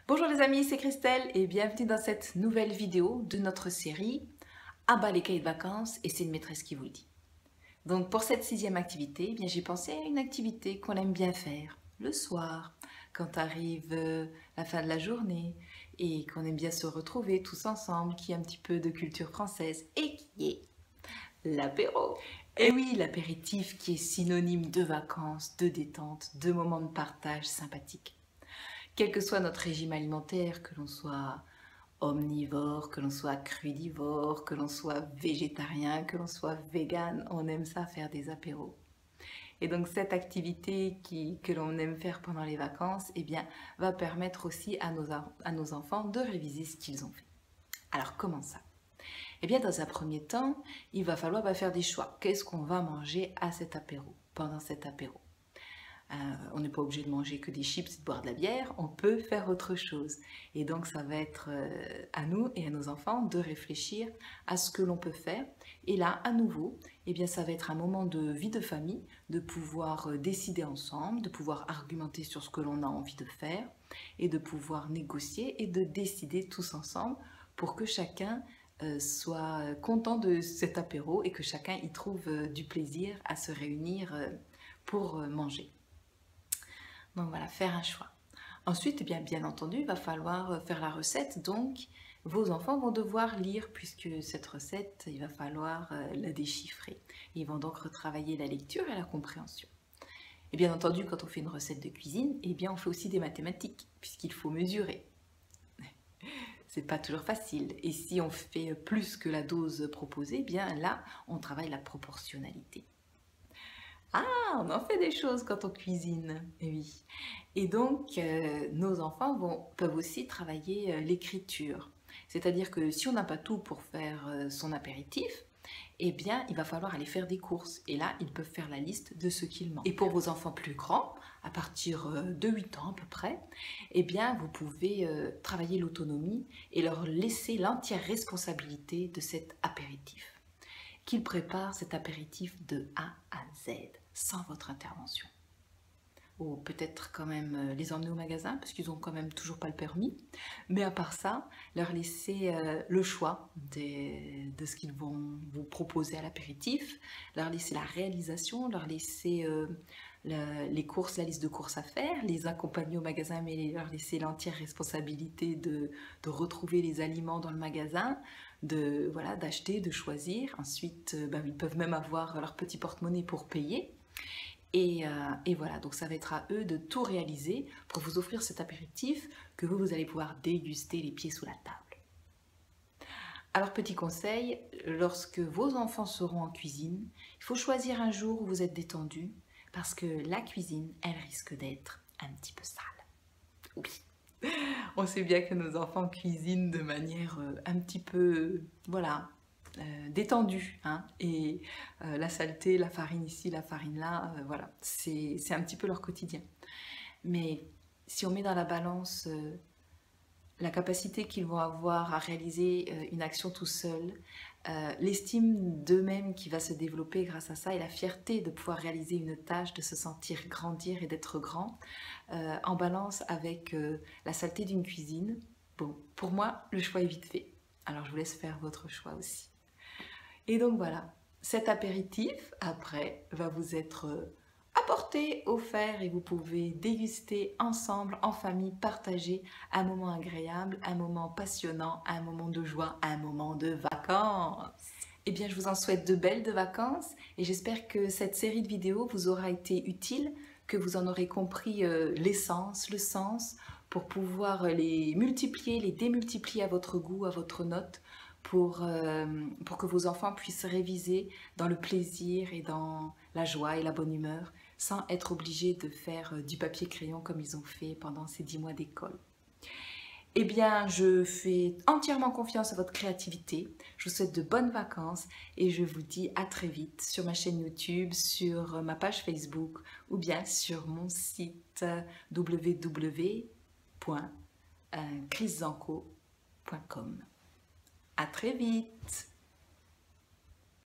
Bonjour les amis, c'est Christelle et bienvenue dans cette nouvelle vidéo de notre série À bas les cahiers de vacances et c'est une maîtresse qui vous le dit. Donc pour cette sixième activité, eh bien j'ai pensé à une activité qu'on aime bien faire le soir, quand arrive la fin de la journée et qu'on aime bien se retrouver tous ensemble, qui est un petit peu de culture française et qui est l'apéro. Et oui, l'apéritif qui est synonyme de vacances, de détente, de moments de partage sympathiques. Quel que soit notre régime alimentaire, que l'on soit omnivore, que l'on soit crudivore, que l'on soit végétarien, que l'on soit vegan, on aime ça faire des apéros. Et donc cette activité que l'on aime faire pendant les vacances, eh bien, va permettre aussi à nos enfants de réviser ce qu'ils ont fait. Alors comment ça? Eh bien, dans un premier temps, il va falloir faire des choix. Qu'est-ce qu'on va manger à cet apéro, pendant cet apéro? On n'est pas obligé de manger que des chips et de boire de la bière, on peut faire autre chose. Et donc ça va être à nous et à nos enfants de réfléchir à ce que l'on peut faire. Et là, à nouveau, eh bien, ça va être un moment de vie de famille, de pouvoir décider ensemble, de pouvoir argumenter sur ce que l'on a envie de faire et de pouvoir négocier et de décider tous ensemble pour que chacun soit content de cet apéro et que chacun y trouve du plaisir à se réunir pour manger. Donc voilà, faire un choix. Ensuite, eh bien entendu, il va falloir faire la recette. Donc, vos enfants vont devoir lire, puisque cette recette, il va falloir la déchiffrer. Ils vont donc retravailler la lecture et la compréhension. Et bien entendu, quand on fait une recette de cuisine, eh bien on fait aussi des mathématiques, puisqu'il faut mesurer. C'est pas toujours facile. Et si on fait plus que la dose proposée, eh bien là, on travaille la proportionnalité. Ah, on en fait des choses quand on cuisine, eh oui. Et donc, nos enfants peuvent aussi travailler l'écriture. C'est-à-dire que si on n'a pas tout pour faire son apéritif, eh bien, il va falloir aller faire des courses. Et là, ils peuvent faire la liste de ce qu'ils mangent. Et pour vos enfants plus grands, à partir de 8 ans à peu près, eh bien, vous pouvez travailler l'autonomie et leur laisser l'entière responsabilité de cet apéritif. Qu'ils préparent cet apéritif de A à Z, sans votre intervention. Ou peut-être quand même les emmener au magasin, parce qu'ils n'ont quand même toujours pas le permis. Mais à part ça, leur laisser le choix de ce qu'ils vont vous proposer à l'apéritif, leur laisser la réalisation, leur laisser les courses, la liste de courses à faire, les accompagner au magasin, mais leur laisser l'entière responsabilité de retrouver les aliments dans le magasin, voilà, d'acheter, de choisir. Ensuite, ils peuvent même avoir leur petit porte-monnaie pour payer. Et voilà, donc ça va être à eux de tout réaliser pour vous offrir cet apéritif que vous allez pouvoir déguster les pieds sous la table. Alors petit conseil, lorsque vos enfants seront en cuisine, il faut choisir un jour où vous êtes détendu parce que la cuisine, elle risque d'être un petit peu sale. Oui, on sait bien que nos enfants cuisinent de manière un petit peu, voilà, détendue. Hein, et la saleté, la farine ici, la farine là, voilà, c'est un petit peu leur quotidien. Mais si on met dans la balance la capacité qu'ils vont avoir à réaliser une action tout seuls, l'estime d'eux-mêmes qui va se développer grâce à ça et la fierté de pouvoir réaliser une tâche, de se sentir grandir et d'être grand, en balance avec la saleté d'une cuisine, bon, pour moi, le choix est vite fait. Alors je vous laisse faire votre choix aussi. Et donc voilà, cet apéritif, après, va vous être apporté, offert et vous pouvez déguster ensemble, en famille, partager un moment agréable, un moment passionnant, un moment de joie, un moment de vacances. Eh bien, je vous en souhaite de belles de vacances et j'espère que cette série de vidéos vous aura été utile, que vous en aurez compris l'essence, le sens, pour pouvoir les multiplier, les démultiplier à votre goût, à votre note, pour que vos enfants puissent réviser dans le plaisir et dans la joie et la bonne humeur, sans être obligés de faire du papier-crayon comme ils ont fait pendant ces 10 mois d'école. Eh bien, je fais entièrement confiance à votre créativité. Je vous souhaite de bonnes vacances et je vous dis à très vite sur ma chaîne YouTube, sur ma page Facebook ou bien sur mon site www.chriszanco.com. À très vite!